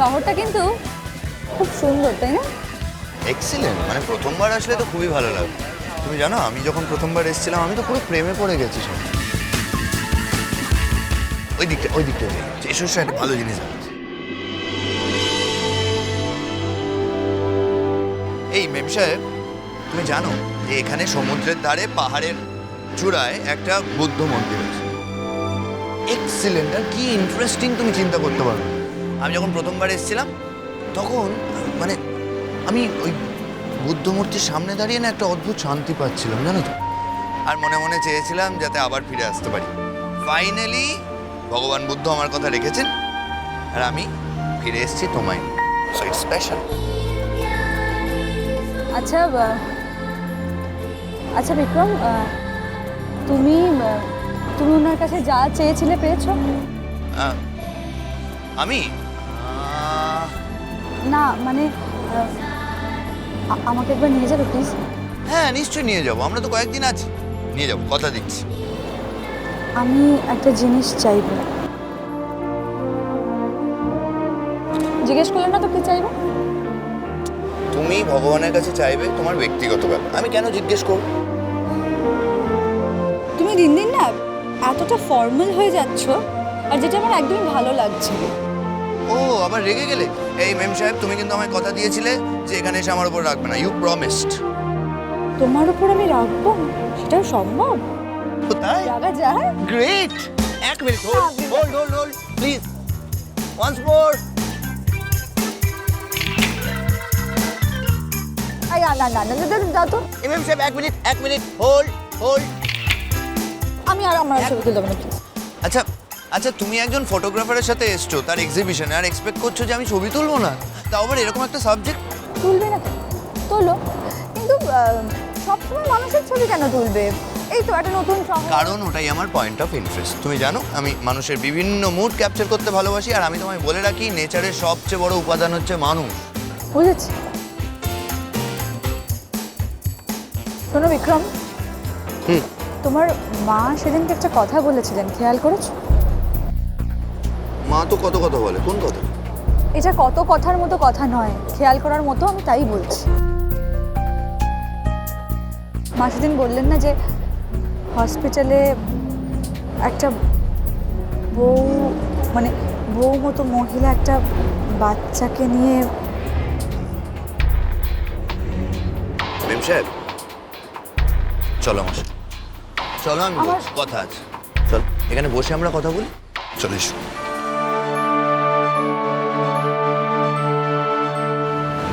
শহরটা কিন্তু খুব সুন্দর, তাই না? এক্সিলেন্ট, মানে প্রথমবার আসলে তো খুবই ভালো লাগবে। তুমি জানো আমি যখন প্রথমবার এসেছিলাম আমি তো পুরো প্রেমে পড়ে গেছি সব। ওই দিকটা এসব একটা ভালো জিনিস আছে। এই মেম সাহেব, তুমি জানো যে এখানে সমুদ্রের ধারে পাহাড়ের চূড়ায় একটা বুদ্ধ মন্দির আছে। এক্সিলেন্ট, আর কি ইন্টারেস্টিং তুমি চিন্তা করতে পারো। আমি যখন প্রথমবার এসেছিলাম তখন মানে আমি ওই বুদ্ধ মূর্তির সামনে দাঁড়িয়ে না একটা অদ্ভুত শান্তি পাচ্ছিলাম, জানো তো। আর মনে মনে চেয়েছিলাম যাতে আবার ফিরে আসতে পারি। ফাইনালি ভগবান বুদ্ধ আমার কথা রেখেছেন আর আমি ফিরে এসেছি তোমায়। So it's special. আচ্ছা আচ্ছা বিক্রম, তুমি তুমি ওনার কাছে যা চেয়েছিলে পেয়েছো? আমি না মানে আমাকে একবার নিয়ে যাবে প্লিজ? হ্যাঁ নিশ্চয়ই নিয়ে যাবো, আমরা তো কয়েকদিন আছি, নিয়ে যাবো, কথা দিচ্ছি। আমি একটা জিনিস চাইবো। জিজ্ঞেস করলে না তো কি চাইবো? তুমি ভগবানের কাছে চাইবে, তোমার ব্যক্তিগত ব্যাপার, আমি কেন জিজ্ঞেস করবো? তুমি দিন দিন না এতটা ফর্মাল হয়ে যাচ্ছ, আর যেটা আমার একদমই ভালো লাগছে। ও আবার রেগে গেলে? এই মেম সাহেব, তুমি কিন্তু আমায় কথা দিয়েছিলে যে এখানে এসে আমার উপর রাখবে না। You promised. তোমার উপর আমি রাখবো? সেটাও সম্ভব? কোথায় রাখা যায়? গ্রেট। এক minute, hold please, once more. না দাও তো। মেম সাহেব এক মিনিট, হোল্ড। আমি আর আমার ছবি তুলতে হবে না প্লিজ। আচ্ছা আচ্ছা, তুমি একজন ফটোগ্রাফারের সাথে এসছো তার এক্সিবিশনে, আর এক্সপেক্ট করছো যে আমি ছবি তুলবো না? তাও আবার এরকম একটা সাবজেক্ট। তুলবে না তোলো, কিন্তু সবসময় মানুষের ছবি কেন তুলবে? এই তো একটা নতুন শহর। কারণ ওটাই আমার পয়েন্ট অফ ইন্টারেস্ট। তুমি জানো আমি মানুষের বিভিন্ন মুড ক্যাপচার করতে ভালোবাসি, আর আমি তোমায় বলে রাখি নেচারের সবচেয়ে বড় উপাদান হচ্ছে মানুষ। বুঝেছি। শোনো বিক্রম, তোমার মা সেদিনকে একটা কথা বলেছিলেন, খেয়াল করেছো? মা তো কত কথা বলে, কোন কথা? এটা কত কথার মতো কথা নয়, খেয়াল করার মতো, আমি তাই বলছি। মা সেদিন বললেন না যে হসপিটালে একটা বউ মতো মহিলা একটা বাচ্চাকে নিয়ে। মেম সাহেব চলো আমার সাথে, চলো, আমি আমার- বলছি, কথা আছে। চল এখানে বসে আমরা কথা বলি, চলে এসো।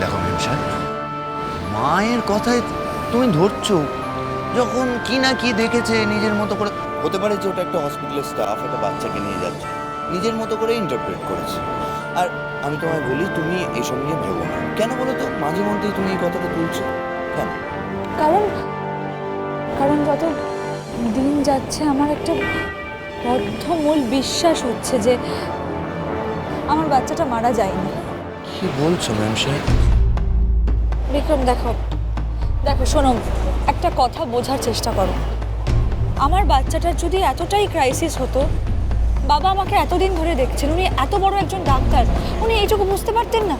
দেখো মেম সাহেব, মায়ের কথায় তুমি ধরছো যখন কি না কি দেখেছে নিজের মতো করে। হতে পারে যে ওটা একটা হসপিটালের স্টাফ একটা বাচ্চাকে নিয়ে যাচ্ছে, নিজের মতো করে ইন্টারপ্রেট করেছে। আর আমি তোমায় বলি তুমি এইসব নিয়ে ভেবো না। কেন বলো তো মাঝে মধ্যেই তুমি এই কথাটা তুলছো কেন? কারণ যত দিন যাচ্ছে আমার একটা বদ্ধমূল বিশ্বাস হচ্ছে যে আমার বাচ্চাটা মারা যায়নি। কি বলছো ম্যাম সাহেব? বিক্রম দেখো শোনো, একটা কথা বোঝার চেষ্টা করো। আমার বাচ্চাটার যদি এতটাই ক্রাইসিস হতো, বাবা আমাকে এতদিন ধরে দেখছেন, উনি এত বড় একজন ডাক্তার, উনি এইটুকু বুঝতে পারতেন না?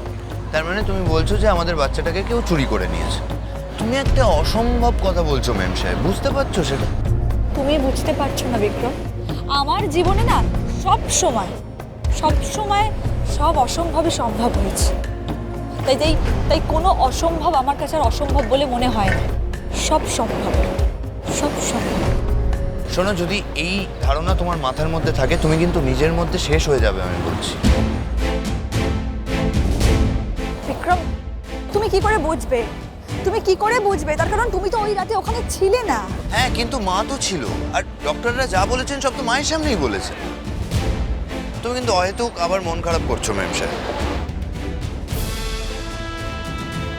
তার মানে তুমি বলছো যে আমাদের বাচ্চাটাকে কেউ চুরি করে নিয়েছে? তুমি একটা অসম্ভব কথা বলছো ম্যাম সাহেব, বুঝতে পারছো সেটা? তুমি বুঝতে পারছো না বিক্রম, আমার জীবনে না সব সময় সব অসম্ভবই সম্ভব হয়েছে। তাই কোনো অসম্ভব আমার কাছে আর অসম্ভব বলে মনে হয় না। সব সম্ভব। শোনো, যদি এই ধারণা তোমার মাথার মধ্যে থাকে তুমি কিন্তু নিজের মধ্যে শেষ হয়ে যাবে, আমি বলছি। বিক্রম, তুমি কি করে বুঝবে? তার কারণ তুমি তো ওই রাতে ওখানে ছিলে না। হ্যাঁ কিন্তু মা তো ছিল, আর ডক্টররা যা বলেছেন সব তো মায়ের সামনেই বলেছে। তুমি কিন্তু অহেতুক আবার মন খারাপ করছো ম্যাম সাহেব।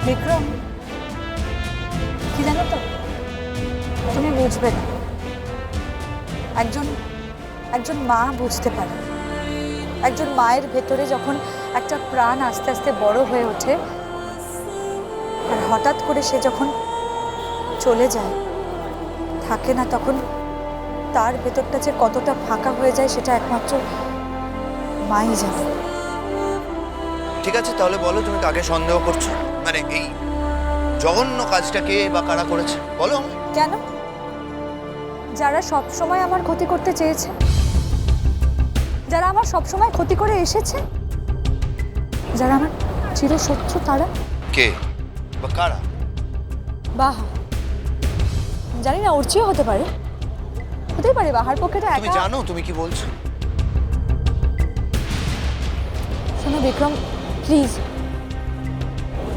বিক্রম, কি জানো তো, তুমি বুঝবে না। একজন মা বুঝতে পারে। একজন মায়ের ভেতরে যখন একটা প্রাণ আস্তে আস্তে বড় হয়ে ওঠে, আর হঠাৎ করে সে যখন চলে যায়, থাকে না, তখন তার ভেতরটা যে কতটা ফাঁকা হয়ে যায় সেটা একমাত্র মাই জানে। ঠিক আছে, তাহলে বলো তুমি কাকে সন্দেহ করছো? মানে এই জঘন্য কাজটা কে বা কারা করেছে বলো আমায়। কেন? যারা সব সময় আমার ক্ষতি করতে চেয়েছে, যারা আমার সব সময় ক্ষতি করে এসেছে, যারা আমার চিরশত্রু, তারা। কে বা কারা? বাহা। জানি না, ওর চেয়েও হতে পারে, হতেই পারে। বাহার পক্ষেটা তুমি একা। জানো তুমি কি বলছো? শোনো বিক্রম, প্লিজ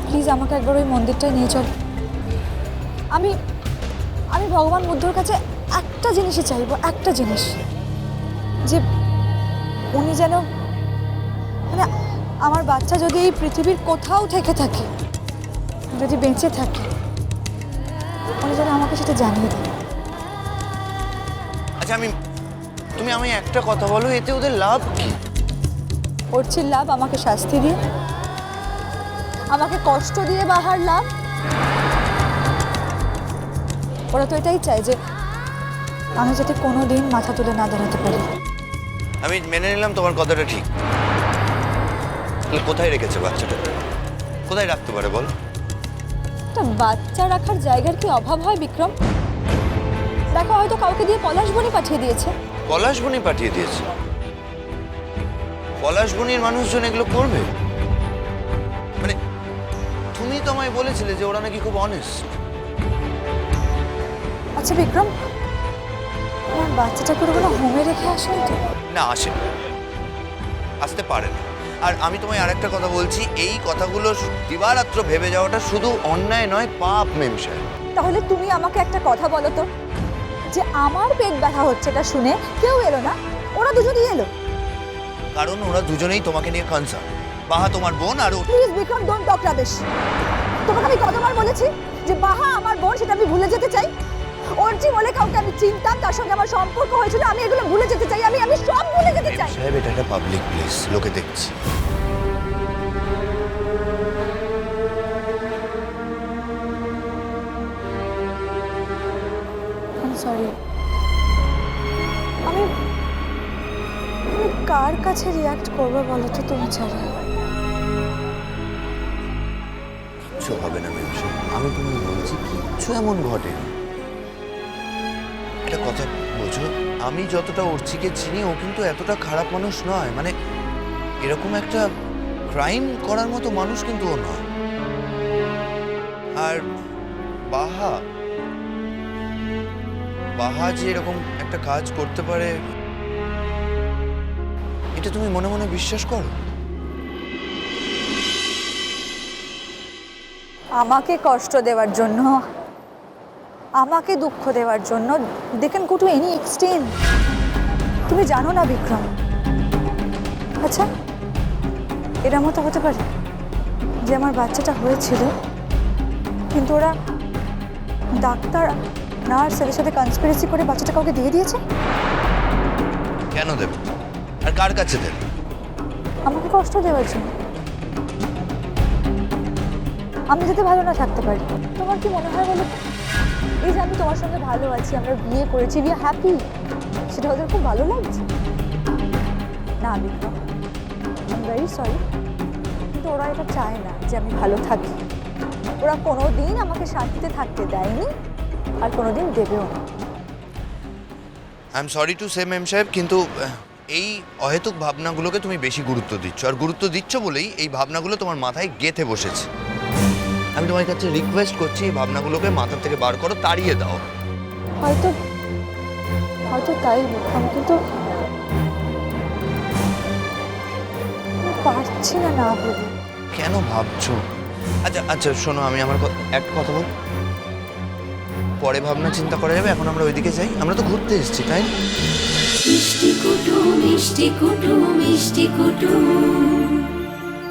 প্লিজ আমাকে একবার ওই মন্দিরটায় নিয়ে চল। আমি আমি ভগবান বুদ্ধর কাছে একটা জিনিসই চাইবো, একটা জিনিস, যে উনি যেন, মানে আমার বাচ্চা যদি এই পৃথিবীর কোথাও থেকে থাকে, যদি বেঁচে থাকে, উনি যেন আমাকে সেটা জানিয়ে দেন। আচ্ছা তুমি আমি একটা কথা বলো, এতে ওদের লাভ কি? ওর চেয়ে লাভ আমাকে শাস্তি দিয়ে, আমাকে কষ্ট দিয়ে বাহার লাভ। ওরা তো এটাই চায় যে আমি যাতে কোনো দিন মাথা তুলে না দাঁড়াতে পারি। আমি মেনে নিলাম তোমার কথাটা ঠিক। তাহলে কোথায় রেখেছে বাচ্চাটা? কোথায় রাখতে পারে বল? একটা বাচ্চা রাখার জায়গার কি অভাব হয় বিক্রম? দেখো, হয়তো কাউকে দিয়ে পলাশবনি পাঠিয়ে দিয়েছে। পলাশবনি পাঠিয়ে দিয়েছে? পলাশবনির মানুষজন এগুলো করবে? মানে তুমি তো আমায় বলেছিলে যে ওরা নাকি খুব অনেস্ট। আচ্ছা বিক্রম, আমার বাচ্চাটা করে কোনো হোমে রেখে আসেনি তো? না, আসে না, আসতে পারে না। আর আমি তোমায় আরেকটা কথা বলছি, এই কথাগুলো দিবারাত্র ভেবে যাওয়াটা শুধু অন্যায় নয়, পাপ মেম সাহেব। তাহলে তুমি আমাকে একটা কথা বলো তো, যে আমার পেট ব্যথা হচ্ছে এটা শুনে কেউ এলো না, ওরা দুজনেই এলো। কারণ ওরা দুজনেই তোমাকে নিয়ে কনসার্ন। বাহা তোমার বোন, আর please Vikram, don't talk rubbish. তোমাকে আমি কতবার বলেছি যে বাহা আমার বোন, সেটা আমি ভুলে যেতে চাই। অর্জি বলে কাউকে আমি চিনতাম, তার সঙ্গে আমার সম্পর্ক হয়েছিল, আমি এগুলো ভুলে যেতে চাই। আমি সব ভুলে যেতে চাই। সাহেব, এটা একটা পাবলিক প্লেস, লোকে দেখছে। সরি। আমি আমি কার কাছে রিয়াক্ট করবো বলো তো তুমি ছাড়া? কিচ্ছু হবে না মেম সাহেব, আমি তোমায় বলছি কিচ্ছু এমন ঘটেনি। একটা কথা বোঝো, আমি যতটা অর্চিকে চিনি, ও কিন্তু এতটা খারাপ মানুষ নয়। মানে এরকম একটা ক্রাইম করার মতো মানুষ কিন্তু ও নয়। আর বাহা বাহা যে এরকম একটা কাজ করতে পারে, এটা তুমি মনে মনে বিশ্বাস করো? আমাকে কষ্ট দেওয়ার জন্য, আমাকে দুঃখ দেওয়ার জন্য they can go to any extent. তুমি জানো না বিক্রম? আচ্ছা, এরা মতো হতে পারে যে আমার বাচ্চাটা হয়েছিল, কিন্তু ওরা ডাক্তার, নার্স, এদের সাথে কনস্পিরেসি করে বাচ্চাটা কাউকে দিয়ে দিয়েছে। কেন দেবে? আর কার কাছে দেবে? আমাকে কষ্ট দেওয়ার জন্য, আমি যাতে ভালো না থাকতে পারি। তোমার কি মনে হয় বলো তো? এই যে আমি তোমার সঙ্গে ভালো আছি, আমরা বিয়ে করেছি, উই আর হ্যাপি, সেটা ওদের খুব ভালো লাগছে না Vikram? I am very sorry, কিন্তু ওরা এটা চায় না যে আমি ভালো থাকি। ওরা কোনো দিন আমাকে শান্তিতে থাকতে দেয়নি, আর কোনো দিন দেবেও না। I am sorry to say মেম সাহেব, কিন্তু এই অহেতুক ভাবনাগুলোকে তুমি বেশি গুরুত্ব দিচ্ছ, আর গুরুত্ব দিচ্ছ বলেই এই ভাবনাগুলো তোমার মাথায় গেঁথে বসেছে। আমি তোমার কাছে রিকোয়েস্ট করছি, এই ভাবনাগুলোকে মাথা থেকে বার করো, তাড়িয়ে দাও। হয়তো হয়তো তাই বিক্রম, কিন্তু আমি পারছি না না ভেবে। কেন ভাবছো? আচ্ছা আচ্ছা শোনো, আমি আমার একটা কথা বল, পরে ভাবনা চিন্তা করা যাবে, এখন আমরা ওইদিকে যাই। আমরা তো ঘুরতে এসেছি, তাই না? মিষ্টি কুটুম মিষ্টি কুটুম মিষ্টি কুটুম।